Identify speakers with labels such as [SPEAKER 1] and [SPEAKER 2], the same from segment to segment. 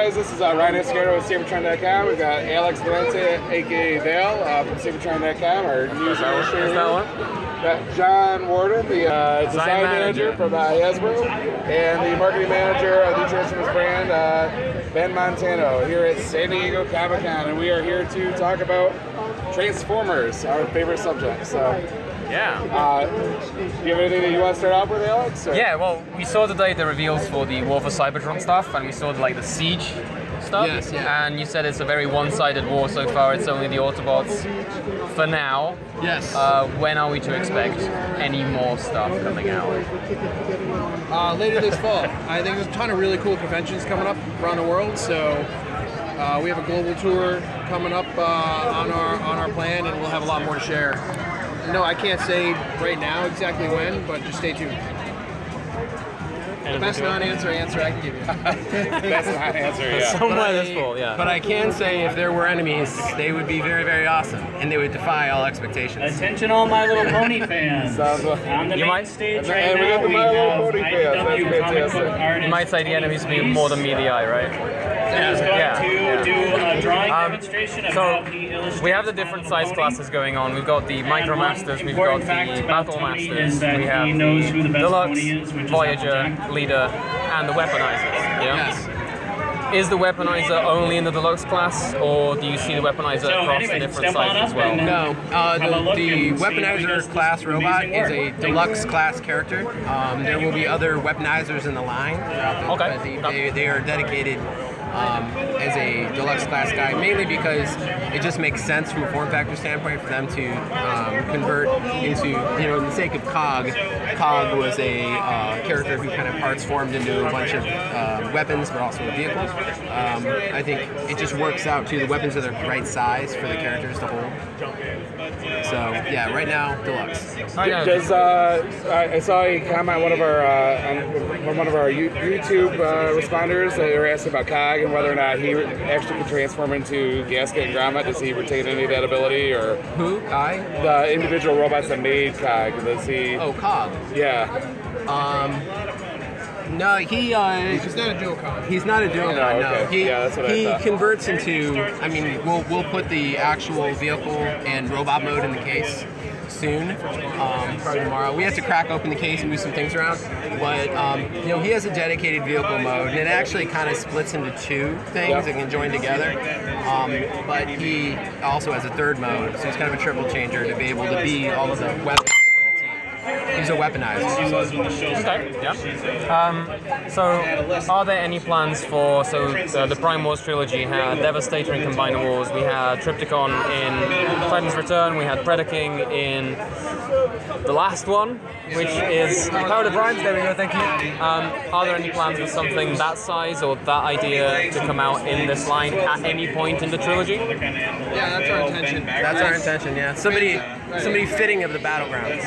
[SPEAKER 1] guys, this is Ryan Escardo with Seibertron.com. We've got Alex Valente, aka Vale, from Seibertron.com, our news administrator.
[SPEAKER 2] Is that one?
[SPEAKER 1] Got John Warden, the design manager from Hasbro, and the marketing manager of the Transformers brand, Ben Montano, here at San Diego Comic-Con, and we are here to talk about Transformers, our favorite subject. So,
[SPEAKER 2] yeah.
[SPEAKER 1] Do you have anything that you want to start off with, Alex? Or?
[SPEAKER 2] Yeah, well, we saw today the reveals for the War for Cybertron stuff, and we saw the Siege stuff.
[SPEAKER 3] Yes, yeah.
[SPEAKER 2] And you said it's a very one-sided war so far. It's only the Autobots for now.
[SPEAKER 3] Yes.
[SPEAKER 2] When are we to expect any more stuff coming out?
[SPEAKER 3] Later this fall. I think there's a ton of really cool conventions coming up around the world. So we have a global tour coming up on our plan, and we'll have a lot more to share. No, I can't say right now exactly when, but just stay tuned. The best non-answer I can give you.
[SPEAKER 1] Best non-answer, yeah.
[SPEAKER 2] Somewhere this fall, yeah.
[SPEAKER 4] But I can say if there were enemies, they would be very, very awesome, and they would defy all expectations.
[SPEAKER 5] Attention all My Little Pony fans. On the main stage right now, we have IDW comic book artist.
[SPEAKER 2] You might say the enemies being more than meet the eye, right?
[SPEAKER 5] Who's going to do a drawing demonstration of how he illustrates.
[SPEAKER 2] We have the different size classes going on. We've got the Micro Masters, we've got the Battle Masters, we have the Deluxe, Voyager, Leader, and the Weaponizers. Yeah?
[SPEAKER 3] Yes.
[SPEAKER 2] Is the Weaponizer only in the Deluxe class, or do you see the Weaponizer across the different sizes as well?
[SPEAKER 4] No, the Weaponizer class robot is a Deluxe class character. There will be other Weaponizers in the line.
[SPEAKER 2] Okay.
[SPEAKER 4] But they are dedicated as a Deluxe class guy, mainly because it just makes sense from a form factor standpoint for them to convert into, in the sake of Cog. Cog was a character who kind of parts formed into a bunch of weapons, but also a vehicle. I think it just works out to the weapons are the right size for the characters to hold. So yeah, right now Deluxe.
[SPEAKER 1] Does I saw a comment on one of our YouTube responders. They were asking about Cog and whether or not he actually could transform into Gasket and Grommet. Does he retain any of that ability, or
[SPEAKER 4] Who? I?
[SPEAKER 1] the individual robots that made Cog? Does he?
[SPEAKER 4] Oh, Cog.
[SPEAKER 1] Yeah.
[SPEAKER 4] No,
[SPEAKER 3] He's not a dual con.
[SPEAKER 4] he's not a dual
[SPEAKER 1] No,
[SPEAKER 4] no.
[SPEAKER 1] okay. Yeah, that's what I thought.
[SPEAKER 4] He converts into. I mean, we'll put the actual vehicle and robot mode in the case soon, probably tomorrow. We have to crack open the case and move some things around, but he has a dedicated vehicle mode, and it actually kind of splits into two things that can join together. But he also has a third mode, so he's kind of a triple changer to be able to be all of the weapons. He's a weaponizer.
[SPEAKER 2] Okay, yeah. So, are there any plans for, the Prime Wars trilogy had Devastator in Combiner Wars, we had Triptychon in Titan's Return, we had Predaking in the last one, which is Power of Primes, there we go, thank you. Are there any plans for something that size or that idea to come out in this line at any point in the trilogy?
[SPEAKER 3] Yeah, that's our intention.
[SPEAKER 4] That's our intention, yeah. Somebody fitting of the battlegrounds.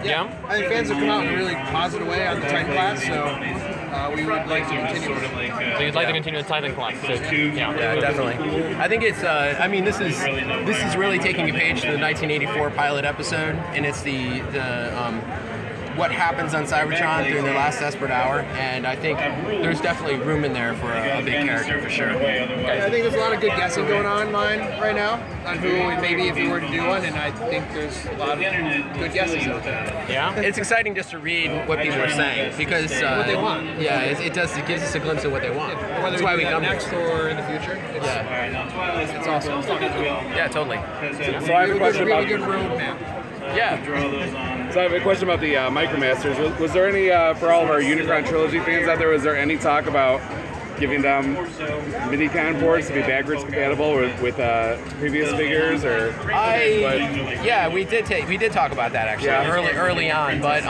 [SPEAKER 2] Yeah?
[SPEAKER 3] I think fans have come out in a really positive way on the Titan class, so we would like to continue with it.
[SPEAKER 2] So you'd like to continue the Titan class? So,
[SPEAKER 4] Yeah, definitely. I think it's. I mean, this is really taking a page from the 1984 pilot episode, and it's the what happens on Seibertron during the last desperate hour, and I think there's definitely room in there for a big character for sure.
[SPEAKER 3] I think there's a lot of good guessing going on mine right now on who maybe if we were to do one, and I think there's a lot of good guesses out there.
[SPEAKER 2] Yeah?
[SPEAKER 4] It's exciting just to read what people are saying because
[SPEAKER 3] what they want.
[SPEAKER 4] Yeah, it does. It gives us a glimpse of what they want.
[SPEAKER 3] Whether
[SPEAKER 4] That's why we come
[SPEAKER 3] next or in the future. It's awesome. It's fun.
[SPEAKER 4] Yeah, totally.
[SPEAKER 1] So I have a question
[SPEAKER 3] really
[SPEAKER 1] about.
[SPEAKER 3] good roadmap.
[SPEAKER 4] Yeah.
[SPEAKER 1] So I have a question about the Micromasters. Was there any, for all of our Unicron Trilogy fans out there, was there any talk about giving them Minicon boards to be backwards compatible with previous figures, or?
[SPEAKER 4] Yeah, we did talk about that actually early on, but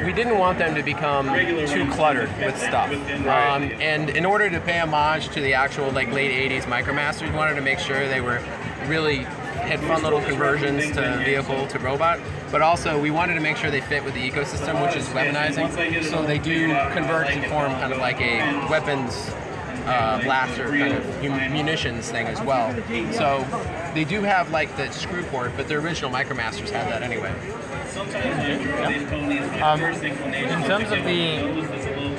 [SPEAKER 4] we didn't want them to become too cluttered with stuff. And in order to pay homage to the actual late 80s Micromasters, we wanted to make sure they were really had fun little conversions to vehicle to robot, but also we wanted to make sure they fit with the ecosystem, which is weaponizing. So they do convert and form kind of like a weapons blaster kind of munitions thing as well. So they do have like the screw port, but the original Micromasters had that anyway.
[SPEAKER 2] In terms of the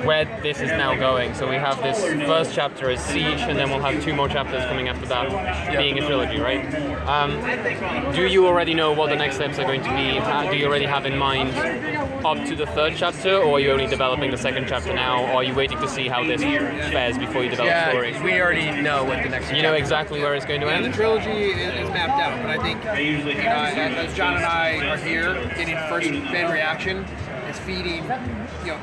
[SPEAKER 2] where this is now going. So we have this first chapter as Siege, and then we'll have 2 more chapters coming after that, being a trilogy, right? Do you already know what the next steps are going to be? Do you already have in mind up to the 3rd chapter, or are you only developing the 2nd chapter now, or are you waiting to see how this fares before you develop the story?
[SPEAKER 4] We already know what the next.
[SPEAKER 2] You know exactly where it's going to end?
[SPEAKER 3] The trilogy is mapped out, but I think, as John and I are here, getting first fan reaction, it's feeding,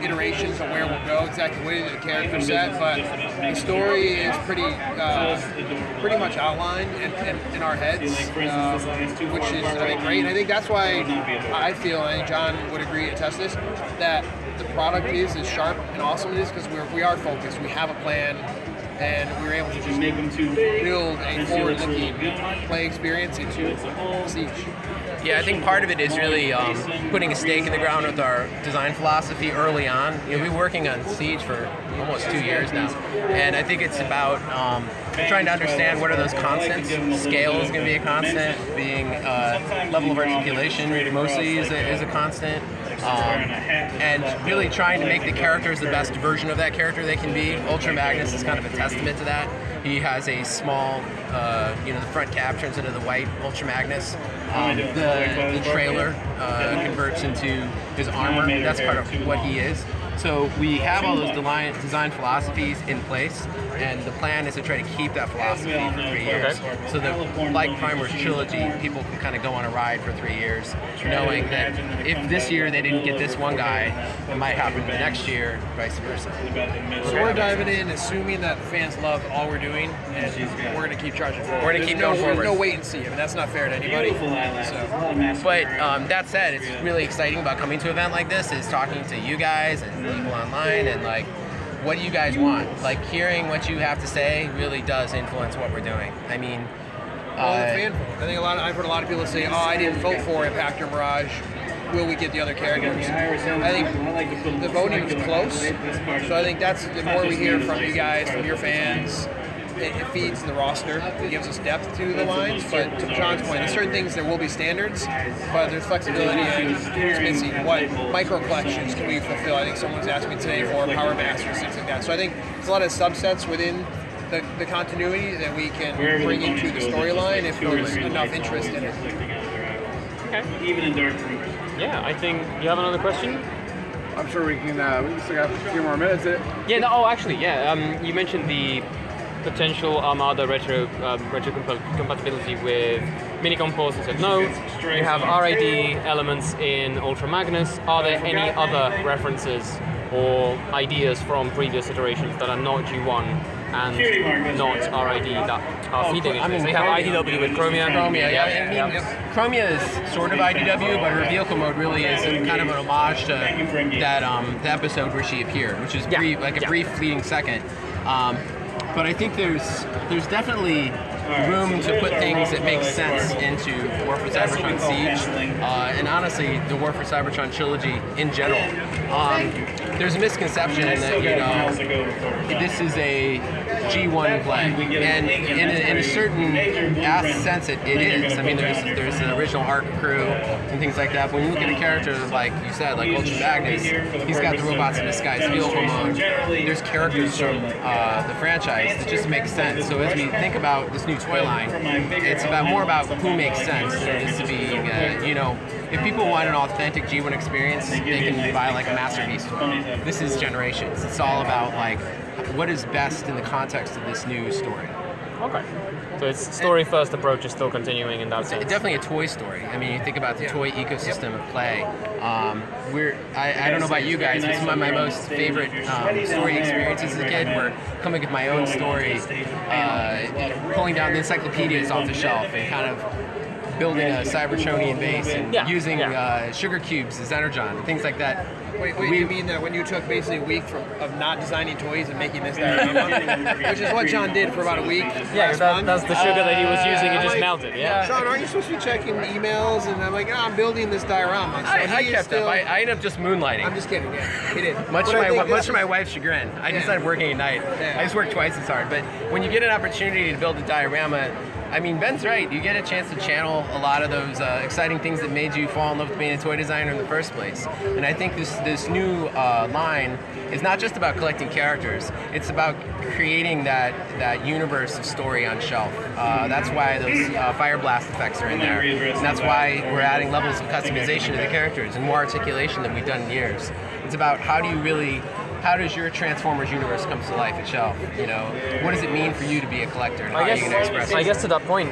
[SPEAKER 3] iterations of where we'll go, exactly what the character set, but the story is pretty much outlined in our heads, which is, I think, great. And I think that's why I feel, and John would agree, attest this, that the product is as sharp and awesome as it is, because we are focused, we have a plan, and we were able to just build a forward-looking play experience into Siege.
[SPEAKER 4] Yeah, I think part of it is really putting a stake in the ground with our design philosophy early on. We've been working on Siege for almost 2 years now, and I think it's about trying to understand what are those constants. Scale is going to be a constant, being level of articulation mostly is a constant, and really trying to make the characters the best version of that character they can be. Ultra Magnus is kind of a testament to that. He has a small, the front cap turns into the white Ultra Magnus. The trailer converts into his armor. That's part of what he is. So we have all those design philosophies in place, and the plan is to try to keep that philosophy for 3 years. So that, like Primar's trilogy, people can kind of go on a ride for 3 years, knowing that if this year they didn't get this one guy, it might happen the next year, vice versa.
[SPEAKER 3] So we're diving in, assuming that fans love all we're doing, and we're going to keep charging forward.
[SPEAKER 4] We're going to keep going forward.
[SPEAKER 3] There's no wait and see. I mean, that's not fair to anybody. So.
[SPEAKER 4] But that said, it's really exciting about coming to an event like this is talking to you guys and people online, and like, what do you guys want? Like, hearing what you have to say really does influence what we're doing. I mean,
[SPEAKER 3] the fan vote. I think I've heard a lot of people say, "Oh, I didn't vote for Impact or Mirage. Will we get the other characters?" I think the voting was close, so I think that's the more we hear from you guys, from your fans. It feeds the roster, it gives us depth to the lines, but to John's point, there's certain things there will be standards, but there's flexibility in who's missing, what micro collections can we fulfill. I think someone's asked me today for Power Masters, things like that. So I think there's a lot of subsets within the continuity that we can bring into the storyline if there's enough interest in it.
[SPEAKER 2] Okay. Yeah, I think, you have another question?
[SPEAKER 1] I'm sure we still got a few more minutes.
[SPEAKER 2] Yeah, no, actually, you mentioned the potential Armada retro compatibility with Minicom Pulse. You said no. You have RID elements in Ultra Magnus. Are there any other references or ideas from previous iterations that are not G1 and not RID that are feeding into this? We have IDW with Chromia.
[SPEAKER 4] Chromia is sort of IDW, but her vehicle mode really is kind of an homage to that the episode where she appeared, which is a brief fleeting second. But I think there's definitely room to put things that make sense into War for Cybertron Siege, and honestly, the War for Cybertron trilogy in general. There's a misconception that, this is a G1 play, and in a certain sense it is. I mean, there's the original ARC crew and things like that, but when you look at a character like you said, like Ultra Magnus, he's got the robots in disguise vehicle mode. There's characters from the franchise that just make sense. So as we think about this new toy line, it's more about who makes sense than it is to be, if people want an authentic G1 experience, they can buy like a Masterpiece. This is Generations. It's all about like what is best in the context of this new story.
[SPEAKER 2] Okay. So its story-first approach is still continuing in that sense.
[SPEAKER 4] It's definitely a toy story. I mean, you think about the toy ecosystem of play. I don't know about you guys, but some of my most favorite story experiences as a kid were coming with my own story, pulling down the encyclopedias off the shelf and kind of building a Cybertronian base and using sugar cubes as energon and things like that.
[SPEAKER 3] Wait, you mean that when you took basically a week of not designing toys and making this diorama, which is what John did for about a week?
[SPEAKER 2] Yeah, that's the sugar that he was using. It just melted. Yeah.
[SPEAKER 3] Sean, aren't you supposed to be checking emails? And I'm like, I'm building this diorama. So
[SPEAKER 4] I kept up. I ended up just moonlighting.
[SPEAKER 3] I'm just kidding. Yeah, he did.
[SPEAKER 4] Much to my wife's chagrin. I just started working at night. I just worked twice as hard. But when you get an opportunity to build a diorama I mean, Ben's right. You get a chance to channel a lot of those exciting things that made you fall in love with being a toy designer in the first place. And I think this new line is not just about collecting characters. It's about creating that universe of story on shelf. That's why those fire blast effects are in there. And that's why we're adding levels of customization to the characters and more articulation than we've done in years. It's about how does your Transformers universe come to life at shelf? You know, what does it mean for you to be a collector, and how are you going to express it?
[SPEAKER 2] I guess to that point,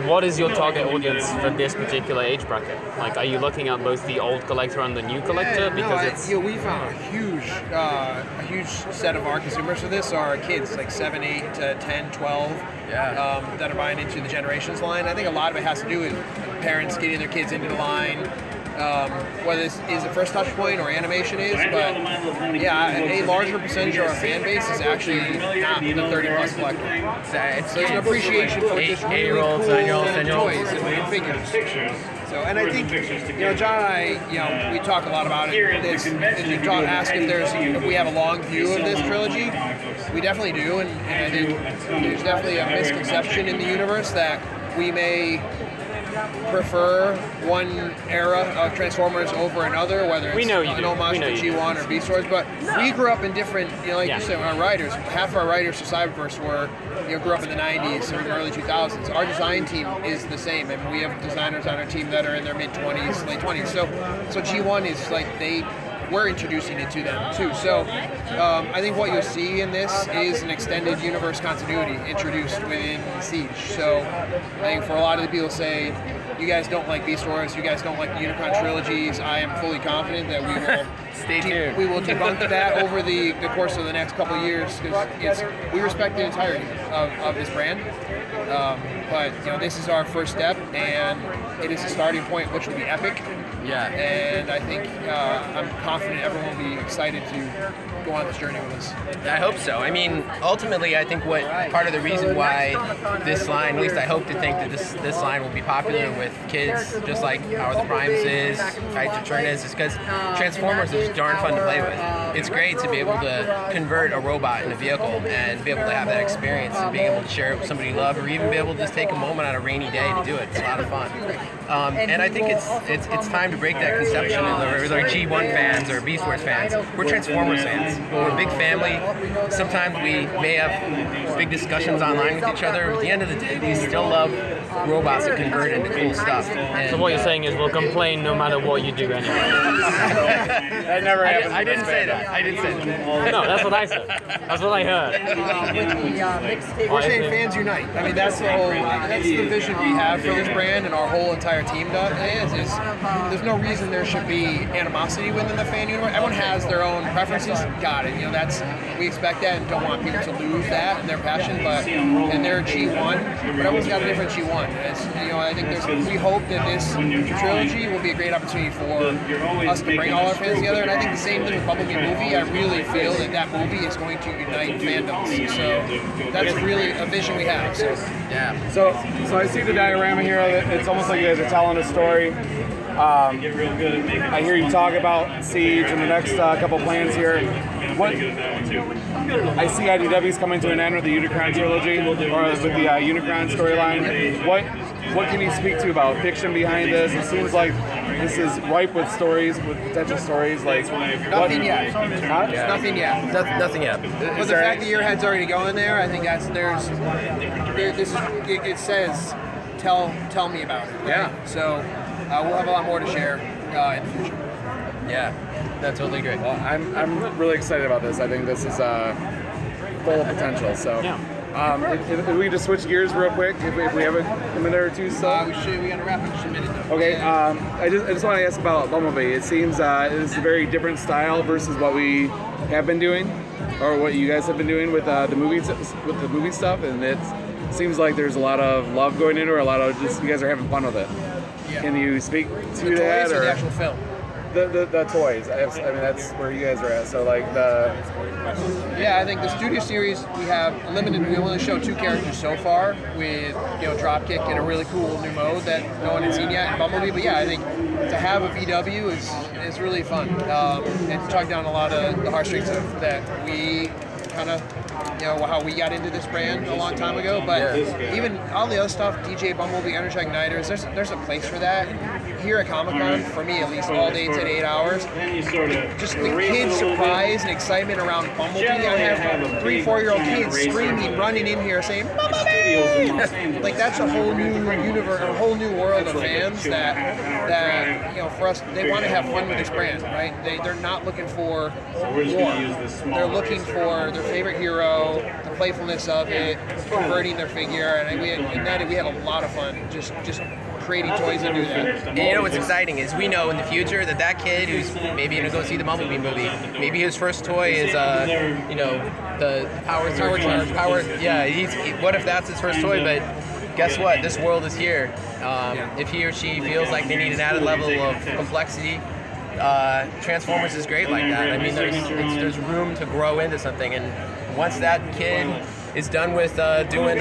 [SPEAKER 2] what is your target audience for this particular age bracket? Like, are you looking at both the old collector and the new collector? Because
[SPEAKER 3] we found a huge set of our consumers for this are kids, like 7, 8 to 10, 12, that are buying into the Generations line. I think a lot of it has to do with parents getting their kids into the line. Whether this is the first touch point or animation is, but yeah, a larger percentage of our fan base is actually not the 30+ collector. So there's an appreciation for just really cool toys and figures. So, and I think, John and I, we talk a lot about it. If you ask if we have a long view of this trilogy, we definitely do, and I think there's definitely a misconception in the universe that we may prefer one era of Transformers over another, whether it's an homage to G1 or Beast Wars, but we grew up in different, like you said, our writers, half of our writers for Cyberverse grew up in the 90s or early 2000s. Our design team is the same, and we have designers on our team that are in their mid-20s, late 20s. So G1 is like we're introducing it to them too. So I think what you'll see in this is an extended universe continuity introduced within Siege. So I think for a lot of the people say, you guys don't like Beast Wars, you guys don't like the Unicron trilogies, I am fully confident that we will
[SPEAKER 4] stay tuned.
[SPEAKER 3] We will debunk that over the course of the next couple of years, because we respect the entirety of this brand. But this is our first step, and it is a starting point which will be epic.
[SPEAKER 4] Yeah.
[SPEAKER 3] And I think I'm confident everyone will be excited to go on this journey with us.
[SPEAKER 4] I hope so. I mean, ultimately, I think what part of the reason why this line, at least I hope to think that this line will be popular with kids, just like Power of the Primes is, Titan is because Transformers is darn fun to play with. It's great to be able to convert a robot in a vehicle and be able to have that experience and being able to share it with somebody you love, or even be able to just take a moment on a rainy day to do it. It's a lot of fun. And I think it's time to break that conception with our G1 fans or Beast Wars fans. We're Transformers fans. We're a big family. Sometimes we may have big discussions online with each other, but at the end of the day, we still love robots that convert into cool stuff. And,
[SPEAKER 2] so what you're saying is we'll complain no matter what you do anyway.
[SPEAKER 1] That never happened.
[SPEAKER 4] I didn't say that. I didn't say that.
[SPEAKER 2] No, that's what I said. That's what I heard.
[SPEAKER 3] We're saying fans unite. I mean, that's the vision we have for this brand, and our whole entire team is there's no reason there should be animosity within the fan universe. Everyone has their own preferences. Got it. We expect that and don't want people to lose that and their passion. And they're G1, but everyone's got a different G1. I think we hope that this trilogy will be a great opportunity for us to bring all our fans together. And I think the same thing with Bumblebee movie. I really feel that movie is going to unite fandoms. So that's really a vision we have. So
[SPEAKER 4] yeah.
[SPEAKER 1] So I see the diorama here. It's almost like you guys are telling a story. I hear you talk about Siege and the next couple plans here. I see IDW's coming to an end with the Unicron trilogy, or with the Unicron storyline. What can you speak to about fiction behind this? It seems like this is ripe with stories, with potential stories.
[SPEAKER 3] Nothing yet.
[SPEAKER 1] Huh?
[SPEAKER 3] Yeah. Nothing yet.
[SPEAKER 4] Nothing yet.
[SPEAKER 3] But the fact that your head's already going there, I think it says, tell me about it. Right?
[SPEAKER 1] Yeah.
[SPEAKER 3] So we'll have a lot more to share in the future.
[SPEAKER 4] Yeah, that's totally great.
[SPEAKER 1] Well, I'm really excited about this. I think this is full of potential. So, if we just switch gears real quick, if we have a minute or two, so
[SPEAKER 3] we got to wrap in just a minute though.
[SPEAKER 1] Okay. I just want to ask about Bumblebee. It seems it's a very different style versus what we have been doing, or what you guys have been doing with the movie stuff, and it seems like there's a lot of love going into it, or a lot of just you guys are having fun with it. Yeah. Can you speak to that,
[SPEAKER 3] or the actual film?
[SPEAKER 1] The toys. I mean, that's where you guys are at. So
[SPEAKER 3] Yeah, I think the studio series we have limited. We only show 2 characters so far with Dropkick in a really cool new mode that no one has seen yet in Bumblebee. But yeah, I think to have a VW is really fun and tug down a lot of the heartstrings that we kind of how we got into this brand a long time ago. But even all the other stuff, DJ Bumblebee, Energy Igniters, there's a place for that. Here at Comic-Con, for me at least, all day 10 to 8 hours, just the kids' surprise and excitement around Bumblebee. I have 3-4-year-old kids screaming, running in here saying, "Bumblebee!" Like that's a whole new universe, a whole new world of fans that for us, they want to have fun with this brand, right? They're not looking for more. They're looking for their favorite hero, the playfulness of it, converting their figure, and we had a lot of fun just creating toys to do that.
[SPEAKER 4] And you know what's exciting is we know in the future that kid who's maybe going to go see the Bumblebee movie, maybe his first toy is the power charge. What if that's his first toy? But guess what? This world is here. If he or she feels like they need an added level of complexity, Transformers is great like that. I mean, there's room to grow into something, and once that kid is done with doing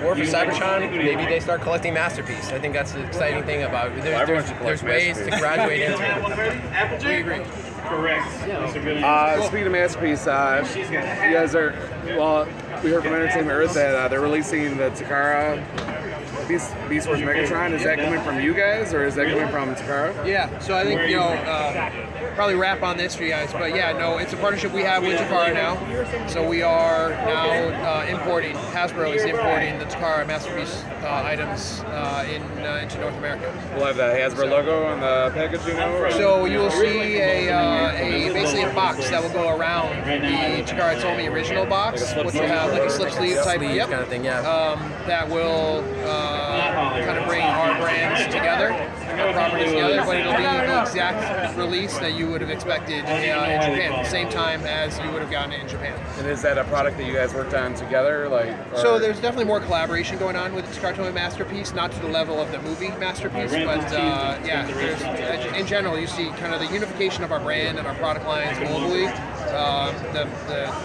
[SPEAKER 4] War for Seibertron, maybe they start collecting Masterpiece. I think that's the exciting thing about it. There's ways to graduate into it.
[SPEAKER 3] We agree.
[SPEAKER 5] Correct.
[SPEAKER 1] Speaking of Masterpiece, you guys are, we heard from Entertainment Earth that they're releasing the Takara Beast Wars Megatron. Is that coming from you guys, or is that coming from Takara?
[SPEAKER 3] Yeah, so I think, probably wrap on this for you guys, but yeah, no, it's a partnership we have with Takara now. So we are now importing, Hasbro is importing the Takara Masterpiece items into North America.
[SPEAKER 1] We'll have the Hasbro logo on the package,
[SPEAKER 3] So you will see basically a box that will go around the Takara Tomy original box, which will have like a slip sleeve type
[SPEAKER 4] kind of thing,
[SPEAKER 3] that will kind of bring our brands together, our properties together, but it'll be the exact release that you would have expected in Japan, same time as you would have gotten it in Japan.
[SPEAKER 1] And is that a product that you guys worked on together?
[SPEAKER 3] So there's definitely more collaboration going on with the Takara Tomy Masterpiece, not to the level of the movie Masterpiece, but in general, you see kind of the unification of our brand and our product lines globally. The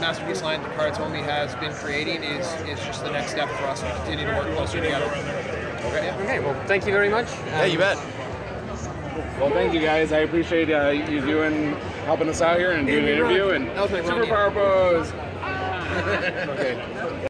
[SPEAKER 3] Masterpiece line that Takara Tomy has been creating is just the next step for us to continue to work closer together.
[SPEAKER 2] Okay, well, thank you very much.
[SPEAKER 4] Yeah, you bet.
[SPEAKER 1] Well, thank you guys. I appreciate you helping us out here and doing the interview. And
[SPEAKER 3] that was my
[SPEAKER 1] Super Power Pose. Okay.